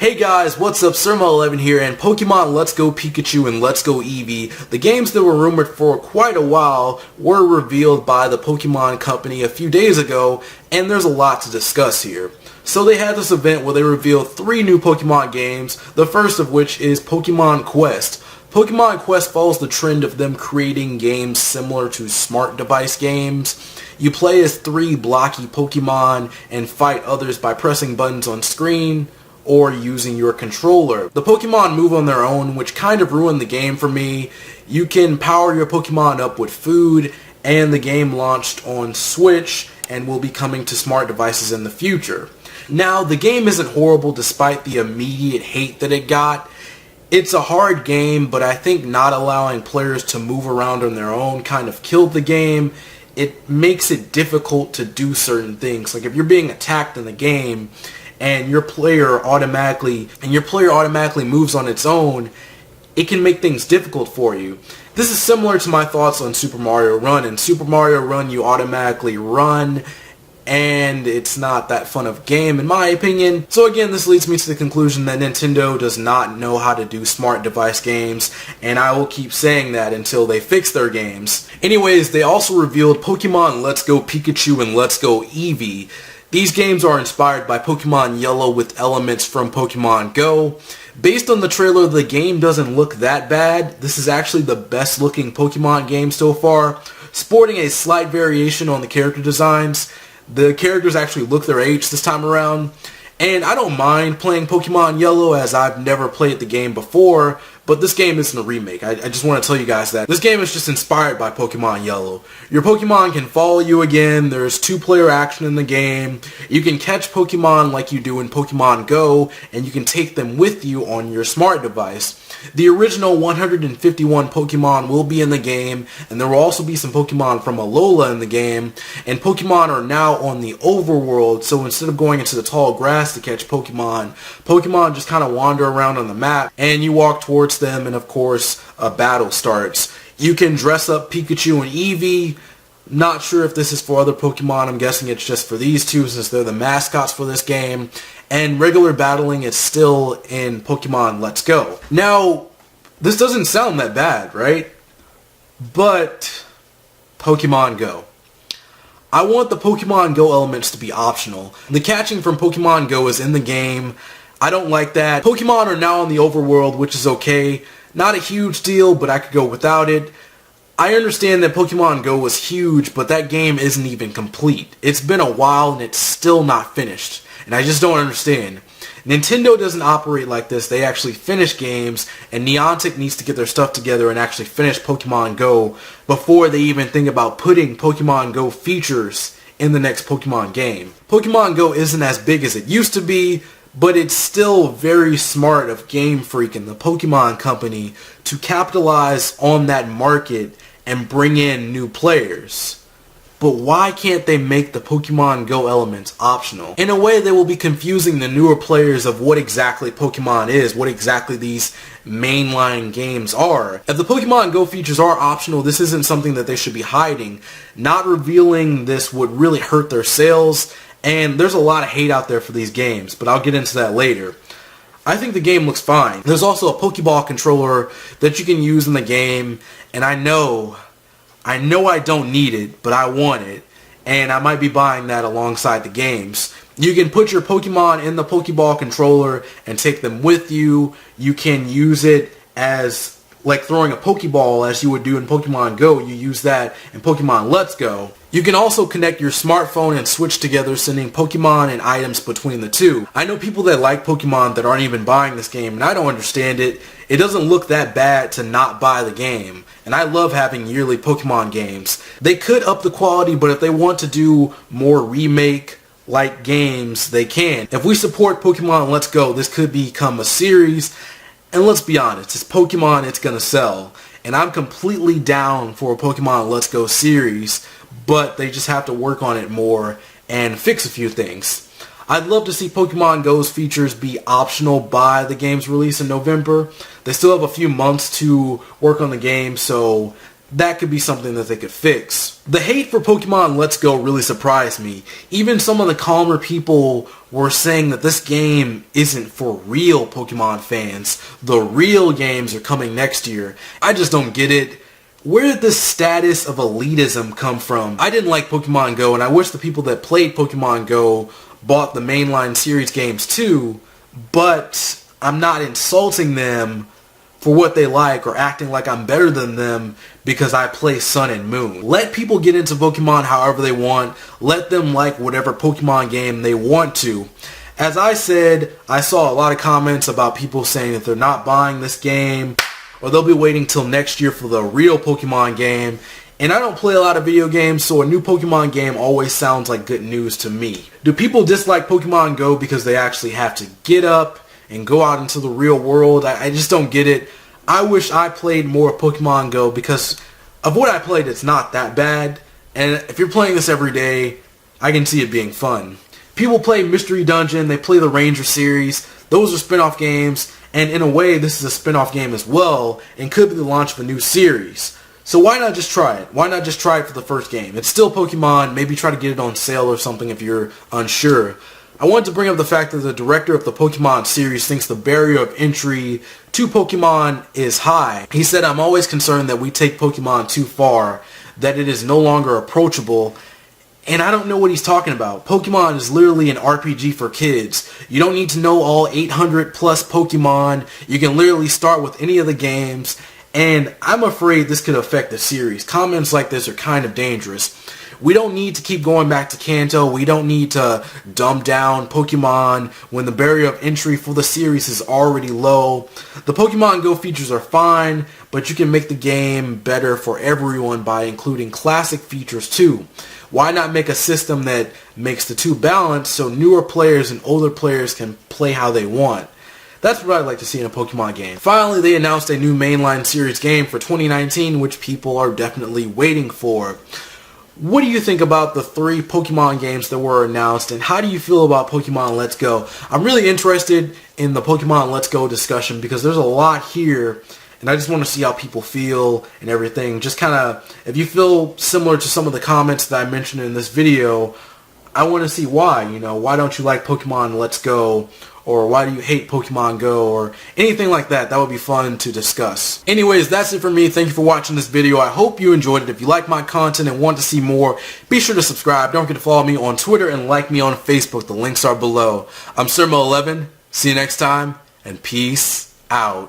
Hey guys, what's up? Surma11 here, and Pokemon Let's Go Pikachu and Let's Go Eevee, the games that were rumored for quite a while, were revealed by the Pokemon Company a few days ago, and there's a lot to discuss here. So they had this event where they revealed 3 new Pokemon games, the first of which is Pokemon Quest. Pokemon Quest follows the trend of them creating games similar to smart device games. You play as 3 blocky Pokemon and fight others by pressing buttons on screen or using your controller. The Pokemon move on their own, which kind of ruined the game for me. You can power your Pokemon up with food, and the game launched on Switch and will be coming to smart devices in the future. Now, the game isn't horrible despite the immediate hate that it got. It's a hard game, but I think not allowing players to move around on their own kind of killed the game. It makes it difficult to do certain things. Like if you're being attacked in the game and your player automatically moves on its own, it can make things difficult for you. This is similar to my thoughts on Super Mario Run. In Super Mario Run, you automatically run, and it's not that fun of a game in my opinion. So again, this leads me to the conclusion that Nintendo does not know how to do smart device games, and I will keep saying that until they fix their games. Anyways, they also revealed Pokemon Let's Go Pikachu and Let's Go Eevee. These games are inspired by Pokemon Yellow with elements from Pokemon Go. Based on the trailer, the game doesn't look that bad. This is actually the best looking Pokemon game so far, sporting a slight variation on the character designs. The characters actually look their age this time around, and I don't mind playing Pokemon Yellow as I've never played the game before, but this game isn't a remake. I just want to tell you guys that. This game is just inspired by Pokemon Yellow. Your Pokemon can follow you again, there's 2-player action in the game, you can catch Pokemon like you do in Pokemon Go, and you can take them with you on your smart device. The original 151 Pokemon will be in the game, and there will also be some Pokemon from Alola in the game, and Pokemon are now on the overworld, so instead of going into the tall grass to catch Pokemon, Pokemon just kind of wander around on the map, and you walk towards them, and of course, a battle starts. You can dress up Pikachu and Eevee. Not sure if this is for other Pokemon. I'm guessing it's just for these two since they're the mascots for this game. And regular battling is still in Pokemon Let's Go. Now, this doesn't sound that bad, right? But Pokemon Go. I want the Pokemon Go elements to be optional. The catching from Pokemon Go is in the game. I don't like that. Pokemon are now in the overworld, which is okay. Not a huge deal, but I could go without it. I understand that Pokemon Go was huge, but that game isn't even complete. It's been a while and it's still not finished. And I just don't understand. Nintendo doesn't operate like this. They actually finish games, and Niantic needs to get their stuff together and actually finish Pokemon Go before they even think about putting Pokemon Go features in the next Pokemon game. Pokemon Go isn't as big as it used to be, but it's still very smart of Game Freak and the Pokemon Company to capitalize on that market and bring in new players. But why can't they make the Pokemon Go elements optional? In a way, they will be confusing the newer players of what exactly Pokemon is, what exactly these mainline games are. If the Pokemon Go features are optional, this isn't something that they should be hiding. Not revealing this would really hurt their sales, and there's a lot of hate out there for these games, but I'll get into that later. I think the game looks fine. There's also a Pokeball controller that you can use in the game, and I know I don't need it, but I want it, and I might be buying that alongside the games. You can put your Pokemon in the Pokeball controller and take them with you. You can use it as like throwing a Pokeball as you would do in Pokemon Go. You use that in Pokemon Let's Go. You can also connect your smartphone and switch together, sending Pokemon and items between the two. I know people that like Pokemon that aren't even buying this game, and I don't understand it. It doesn't look that bad to not buy the game, and I love having yearly Pokemon games. They could up the quality, but if they want to do more remake-like games, they can. If we support Pokemon Let's Go, this could become a series. And let's be honest, it's Pokemon, it's gonna sell. And I'm completely down for a Pokemon Let's Go series, but they just have to work on it more and fix a few things. I'd love to see Pokemon Go's features be optional by the game's release in November. They still have a few months to work on the game, so that could be something that they could fix. The hate for Pokemon Let's Go really surprised me. Even some of the calmer people were saying that this game isn't for real Pokemon fans. The real games are coming next year. I just don't get it. Where did this status of elitism come from? I didn't like Pokemon Go, and I wish the people that played Pokemon Go bought the mainline series games too, but I'm not insulting them for what they like or acting like I'm better than them because I play Sun and Moon. Let people get into Pokemon however they want. Let them like whatever Pokemon game they want to. As I said, I saw a lot of comments about people saying that they're not buying this game or they'll be waiting till next year for the real Pokemon game. And I don't play a lot of video games, so a new Pokemon game always sounds like good news to me. Do people dislike Pokemon Go because they actually have to get up and go out into the real world? I just don't get it. I wish I played more Pokemon Go because of what I played, it's not that bad. And if you're playing this every day, I can see it being fun. People play Mystery Dungeon, they play the Ranger series. Those are spin-off games, and in a way, this is a spin-off game as well, and could be the launch of a new series. So why not just try it? Why not just try it for the first game? It's still Pokemon. Maybe try to get it on sale or something if you're unsure. I wanted to bring up the fact that the director of the Pokemon series thinks the barrier of entry to Pokemon is high. He said, "I'm always concerned that we take Pokemon too far, that it is no longer approachable." And I don't know what he's talking about. Pokemon is literally an RPG for kids. You don't need to know all 800 plus Pokemon. You can literally start with any of the games. And I'm afraid this could affect the series. Comments like this are kind of dangerous. We don't need to keep going back to Kanto. We don't need to dumb down Pokemon when the barrier of entry for the series is already low. The Pokemon Go features are fine, but you can make the game better for everyone by including classic features too. Why not make a system that makes the two balanced so newer players and older players can play how they want? That's what I'd like to see in a Pokemon game. Finally, they announced a new mainline series game for 2019, which people are definitely waiting for. What do you think about the 3 Pokemon games that were announced, and how do you feel about Pokemon Let's Go? I'm really interested in the Pokemon Let's Go discussion because there's a lot here, and I just want to see how people feel and everything. Just kind of, if you feel similar to some of the comments that I mentioned in this video, I want to see why. You know, why don't you like Pokemon Let's Go? Or why do you hate Pokemon Go, or anything like that. That would be fun to discuss. Anyways, that's it for me. Thank you for watching this video. I hope you enjoyed it. If you like my content and want to see more, be sure to subscribe. Don't forget to follow me on Twitter and like me on Facebook. The links are below. I'm Sirmo11. See you next time, and peace out.